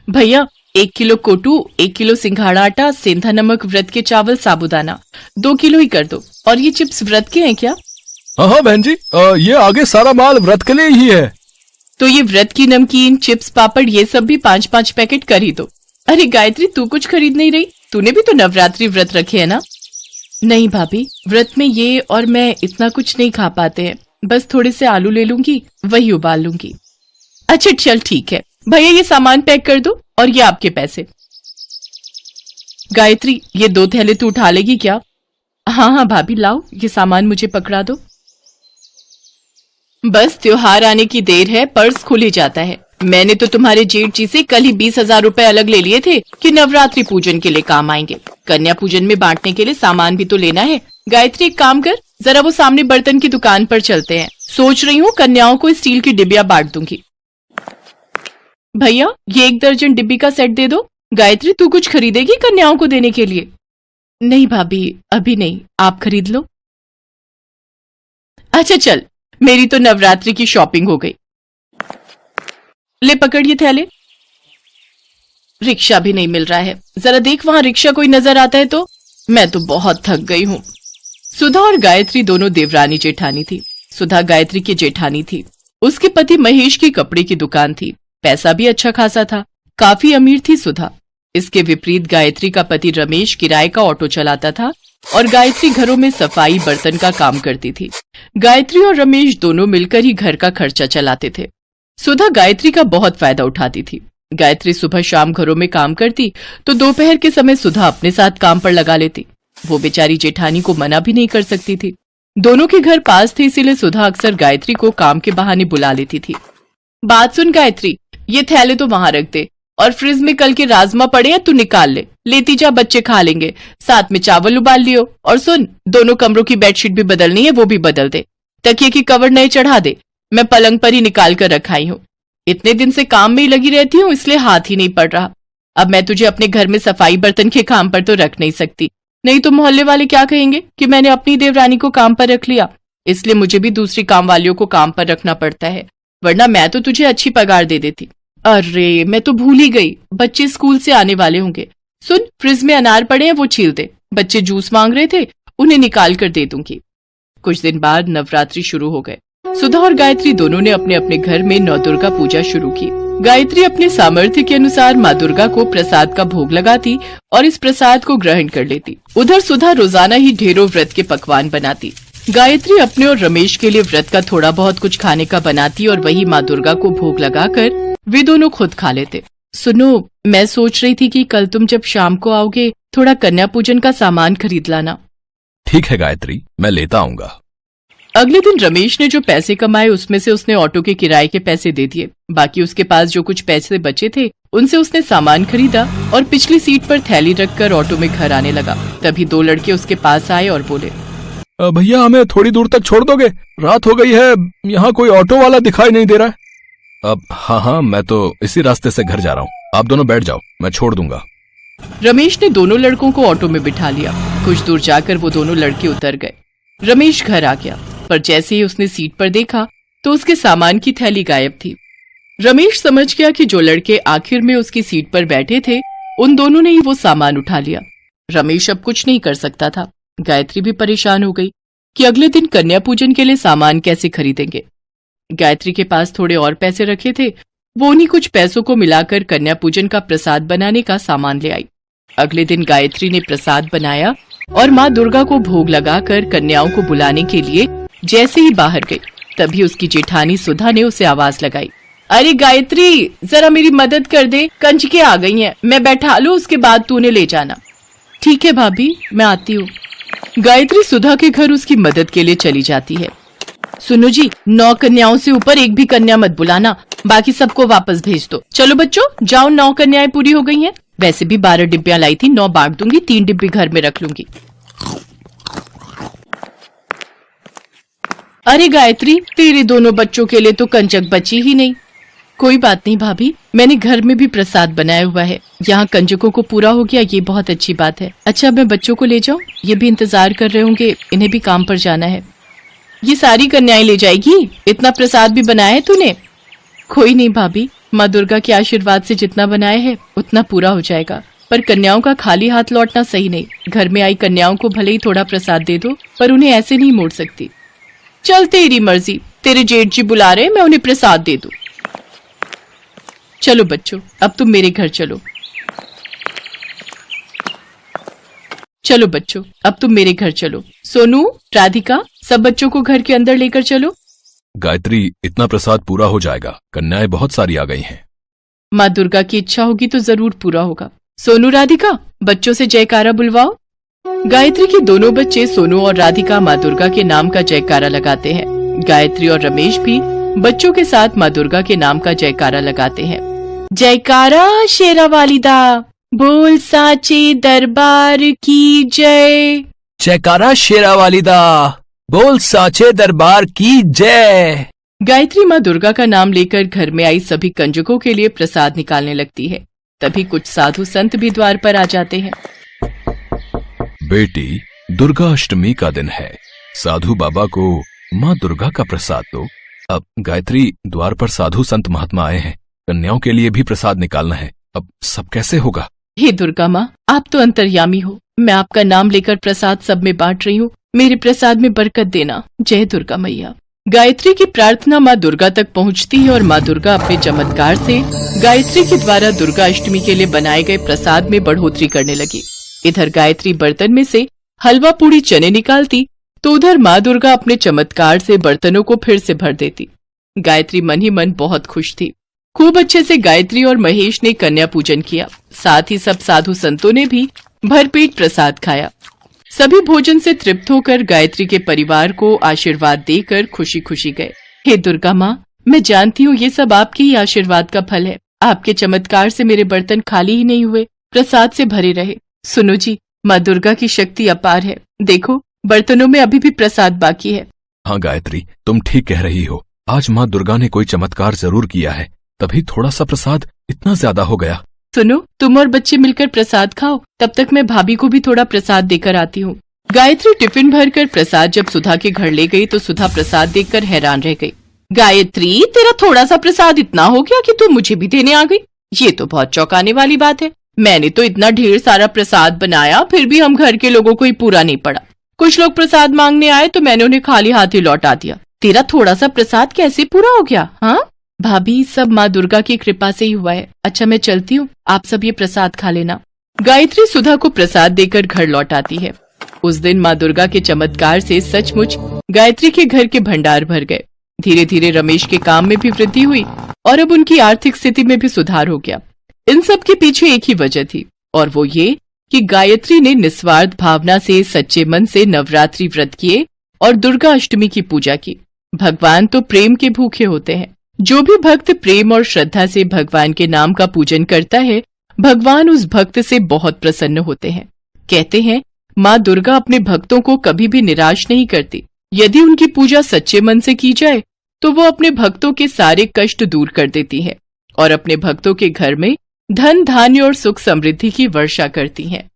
भैया 1 kilo कोटू, 1 kilo सिंघाड़ा आटा, सेंधा नमक, व्रत के चावल, साबूदाना 2 किलो ही कर दो। और ये चिप्स व्रत के हैं क्या? हाँ बहन जी, ये आगे सारा माल व्रत के लिए ही है। तो ये व्रत की नमकीन, चिप्स, पापड़ ये सब भी 5-5 पैकेट कर ही दो। अरे गायत्री, तू कुछ खरीद नहीं रही? तूने भी तो नवरात्रि व्रत रखे है ना? नहीं भाभी, व्रत में ये और मैं इतना कुछ नहीं खा पाते हैं। बस थोड़े से आलू ले लूंगी, वही उबाल लूंगी। अच्छा चल ठीक है भैया, ये सामान पैक कर दो और ये आपके पैसे। गायत्री, ये 2 थैले तू उठा लेगी क्या? हाँ भाभी, लाओ ये सामान मुझे पकड़ा दो। बस त्योहार आने की देर है, पर्स खुल ही जाता है। मैंने तो तुम्हारे जेठ जी से कल ही 20,000 रुपए अलग ले लिए थे कि नवरात्रि पूजन के लिए काम आएंगे। कन्या पूजन में बांटने के लिए सामान भी तो लेना है। गायत्री, एक काम कर, जरा वो सामने बर्तन की दुकान पर चलते हैं। सोच रही हूँ कन्याओं को स्टील की डिबिया बांट दूंगी। भैया, ये 1 दर्जन डिब्बी का सेट दे दो। गायत्री, तू कुछ खरीदेगी कन्याओं को देने के लिए? नहीं भाभी, अभी नहीं, आप खरीद लो। अच्छा चल, मेरी तो नवरात्रि की शॉपिंग हो गई। ले पकड़ ये थैले। रिक्शा भी नहीं मिल रहा है, जरा देख वहां रिक्शा कोई नजर आता है तो। मैं तो बहुत थक गई हूँ। सुधा और गायत्री दोनों देवरानी जेठानी थी। सुधा गायत्री की जेठानी थी। उसके पति महेश की कपड़े की दुकान थी। पैसा भी अच्छा खासा था, काफी अमीर थी सुधा। इसके विपरीत गायत्री का पति रमेश किराए का ऑटो चलाता था और गायत्री घरों में सफाई बर्तन का काम करती थी। गायत्री और रमेश दोनों मिलकर ही घर का खर्चा चलाते थे। सुधा गायत्री का बहुत फायदा उठाती थी। गायत्री सुबह शाम घरों में काम करती तो दोपहर के समय सुधा अपने साथ काम पर लगा लेती। वो बेचारी जेठानी को मना भी नहीं कर सकती थी। दोनों के घर पास थे, इसीलिए सुधा अक्सर गायत्री को काम के बहाने बुला लेती थी। बात सुन गायत्री, ये थैले तो वहां रख दे और फ्रिज में कल के राजमा पड़े हैं, तू निकाल ले, लेती जा, बच्चे खा लेंगे। साथ में चावल उबाल लियो। और सुन, दोनों कमरों की बेडशीट भी बदलनी है, वो भी बदल दे। तकिए की कवर नए चढ़ा दे, मैं पलंग पर ही निकाल कर रखाई हूँ। इतने दिन से काम में ही लगी रहती हूँ, इसलिए हाथ ही नहीं पड़ रहा। अब मैं तुझे अपने घर में सफाई बर्तन के काम पर तो रख नहीं सकती, नहीं तो मोहल्ले वाले क्या कहेंगे कि मैंने अपनी देवरानी को काम पर रख लिया। इसलिए मुझे भी दूसरी काम वालियों को काम पर रखना पड़ता है, वरना मैं तो तुझे अच्छी पगार दे देती। अरे मैं तो भूल ही गई, बच्चे स्कूल से आने वाले होंगे। सुन, फ्रिज में अनार पड़े हैं, वो छील दे। बच्चे जूस मांग रहे थे, उन्हें निकाल कर दे दूंगी। कुछ दिन बाद नवरात्रि शुरू हो गए। सुधा और गायत्री दोनों ने अपने अपने घर में नौ दुर्गा पूजा शुरू की। गायत्री अपने सामर्थ्य के अनुसार माँ दुर्गा को प्रसाद का भोग लगाती और इस प्रसाद को ग्रहण कर लेती। उधर सुधा रोजाना ही ढेरों व्रत के पकवान बनाती। गायत्री अपने और रमेश के लिए व्रत का थोड़ा बहुत कुछ खाने का बनाती और वही माँ दुर्गा को भोग लगाकर वे दोनों खुद खा लेते। सुनो, मैं सोच रही थी कि कल तुम जब शाम को आओगे थोड़ा कन्या पूजन का सामान खरीद लाना। ठीक है गायत्री, मैं लेता आऊंगा। अगले दिन रमेश ने जो पैसे कमाए उसमें से उसने ऑटो के किराए के पैसे दे दिए। बाकी उसके पास जो कुछ पैसे बचे थे उनसे उसने सामान खरीदा और पिछली सीट पर थैली रखकर ऑटो में घर आने लगा। तभी 2 लड़के उसके पास आए और बोले, भैया हमें थोड़ी दूर तक छोड़ दोगे? रात हो गई है, यहाँ कोई ऑटो वाला दिखाई नहीं दे रहा है। अब हाँ, मैं तो इसी रास्ते से घर जा रहा हूँ, आप दोनों बैठ जाओ, मैं छोड़ दूंगा। रमेश ने दोनों लड़कों को ऑटो में बिठा लिया। कुछ दूर जाकर वो दोनों लड़के उतर गए। रमेश घर आ गया, पर जैसे ही उसने सीट पर देखा तो उसके सामान की थैली गायब थी। रमेश समझ गया कि जो लड़के आखिर में उसकी सीट पर बैठे थे उन दोनों ने ही वो सामान उठा लिया। रमेश अब कुछ नहीं कर सकता था। गायत्री भी परेशान हो गई कि अगले दिन कन्या पूजन के लिए सामान कैसे खरीदेंगे। गायत्री के पास थोड़े और पैसे रखे थे, वो उन्हीं कुछ पैसों को मिलाकर कन्या पूजन का प्रसाद बनाने का सामान ले आई। अगले दिन गायत्री ने प्रसाद बनाया और माँ दुर्गा को भोग लगाकर कन्याओं को बुलाने के लिए जैसे ही बाहर गई तभी उसकी जेठानी सुधा ने उसे आवाज लगाई, अरे गायत्री, जरा मेरी मदद कर दे, कंजके आ गई हैं, मैं बैठा लूं, उसके बाद तू उन्हें ले जाना। ठीक है भाभी, मैं आती हूँ। गायत्री सुधा के घर उसकी मदद के लिए चली जाती है। सुनो जी, 9 कन्याओं से ऊपर एक भी कन्या मत बुलाना, बाकी सबको वापस भेज दो। चलो बच्चों, जाओ, 9 कन्याएं पूरी हो गई हैं। वैसे भी 12 डिब्बियां लाई थी, 9 बांट दूंगी, 3 डिब्बी घर में रख लूंगी। अरे गायत्री, तेरे दोनों बच्चों के लिए तो कंजक बची ही नहीं। कोई बात नहीं भाभी, मैंने घर में भी प्रसाद बनाया हुआ है, यहाँ कंजकों को पूरा हो गया, ये बहुत अच्छी बात है। अच्छा, मैं बच्चों को ले जाऊं? ये भी इंतजार कर रहे होंगे, इन्हें भी काम पर जाना है। ये सारी कन्याएं ले जाएगी? इतना प्रसाद भी बनाया है तूने? कोई नहीं भाभी, माँ दुर्गा के आशीर्वाद से जितना बनाए है उतना पूरा हो जाएगा, पर कन्याओं का खाली हाथ लौटना सही नहीं। घर में आई कन्याओं को भले ही थोड़ा प्रसाद दे दो, पर उन्हें ऐसे नहीं मोड़ सकती। चल तेरी मर्जी, तेरे जेठ जी बुला रहे, मैं उन्हें प्रसाद दे दूं। चलो बच्चों, अब तुम मेरे घर चलो। चलो बच्चों, अब तुम मेरे घर चलो। सोनू, राधिका, सब बच्चों को घर के अंदर लेकर चलो। गायत्री, इतना प्रसाद पूरा हो जाएगा, कन्याएं बहुत सारी आ गई हैं। माँ दुर्गा की इच्छा होगी तो जरूर पूरा होगा। सोनू, राधिका, बच्चों से जयकारा बुलवाओ। गायत्री के दोनों बच्चे सोनू और राधिका माँ दुर्गा के नाम का जयकारा लगाते हैं। गायत्री और रमेश भी बच्चों के साथ माँ दुर्गा के नाम का जयकारा लगाते हैं। जयकारा शेरा वालिदा, बोल साचे दरबार की जय। जयकारा शेरा वालिदा, बोल साचे दरबार की जय। गायत्री माँ दुर्गा का नाम लेकर घर में आई सभी कंजकों के लिए प्रसाद निकालने लगती है। तभी कुछ साधु संत भी द्वार पर आ जाते हैं। बेटी, दुर्गा अष्टमी का दिन है, साधु बाबा को माँ दुर्गा का प्रसाद दो। अब गायत्री, द्वार पर साधु संत महात्मा आए हैं, कन्याओं के लिए भी प्रसाद निकालना है, अब सब कैसे होगा? हे दुर्गा माँ, आप तो अंतर्यामी हो, मैं आपका नाम लेकर प्रसाद सब में बांट रही हूँ, मेरे प्रसाद में बरकत देना। जय दुर्गा मैया। गायत्री की प्रार्थना माँ दुर्गा तक पहुँचती है और माँ दुर्गा अपने चमत्कार से गायत्री के द्वारा दुर्गा अष्टमी के लिए बनाए गए प्रसाद में बढ़ोतरी करने लगी। इधर गायत्री बर्तन में से हलवा पूड़ी चने निकालती तो उधर माँ दुर्गा अपने चमत्कार से बर्तनों को फिर से भर देती। गायत्री मन ही मन बहुत खुश थी। खूब अच्छे से गायत्री और महेश ने कन्या पूजन किया, साथ ही सब साधु संतों ने भी भरपेट प्रसाद खाया। सभी भोजन से तृप्त होकर गायत्री के परिवार को आशीर्वाद देकर खुशी खुशी गए। हे दुर्गा माँ, मैं जानती हूँ ये सब आपके ही आशीर्वाद का फल है। आपके चमत्कार से मेरे बर्तन खाली ही नहीं हुए, प्रसाद से भरे रहे। सुनो जी, माँ दुर्गा की शक्ति अपार है, देखो बर्तनों में अभी भी प्रसाद बाकी है। हाँ गायत्री, तुम ठीक कह रही हो, आज माँ दुर्गा ने कोई चमत्कार जरूर किया है, तभी थोड़ा सा प्रसाद इतना ज्यादा हो गया। सुनो, तुम और बच्चे मिलकर प्रसाद खाओ, तब तक मैं भाभी को भी थोड़ा प्रसाद देकर आती हूँ। गायत्री टिफिन भरकर प्रसाद जब सुधा के घर ले गई तो सुधा प्रसाद देखकर हैरान रह गई। गायत्री, तेरा थोड़ा सा प्रसाद इतना हो गया कि तू मुझे भी देने आ गई, ये तो बहुत चौंकाने वाली बात है। मैंने तो इतना ढेर सारा प्रसाद बनाया, फिर भी हम घर के लोगों को ही पूरा नहीं पड़ा। कुछ लोग प्रसाद मांगने आए तो मैंने उन्हें खाली हाथ ही लौटा दिया। तेरा थोड़ा सा प्रसाद कैसे पूरा हो गया? हाँ भाभी, सब माँ दुर्गा की कृपा से ही हुआ है। अच्छा मैं चलती हूँ, आप सब ये प्रसाद खा लेना। गायत्री सुधा को प्रसाद देकर घर लौट आती है। उस दिन माँ दुर्गा के चमत्कार से सचमुच गायत्री के घर के भंडार भर गए। धीरे धीरे रमेश के काम में भी वृद्धि हुई और अब उनकी आर्थिक स्थिति में भी सुधार हो गया। इन सब के पीछे एक ही वजह थी और वो ये कि गायत्री ने निस्वार्थ भावना से सच्चे मन से नवरात्रि व्रत किए और दुर्गा अष्टमी की पूजा की। भगवान तो प्रेम के भूखे होते हैं। जो भी भक्त प्रेम और श्रद्धा से भगवान के नाम का पूजन करता है, भगवान उस भक्त से बहुत प्रसन्न होते हैं। कहते हैं माँ दुर्गा अपने भक्तों को कभी भी निराश नहीं करती। यदि उनकी पूजा सच्चे मन से की जाए तो वो अपने भक्तों के सारे कष्ट दूर कर देती है और अपने भक्तों के घर में धन धान्य और सुख समृद्धि की वर्षा करती हैं।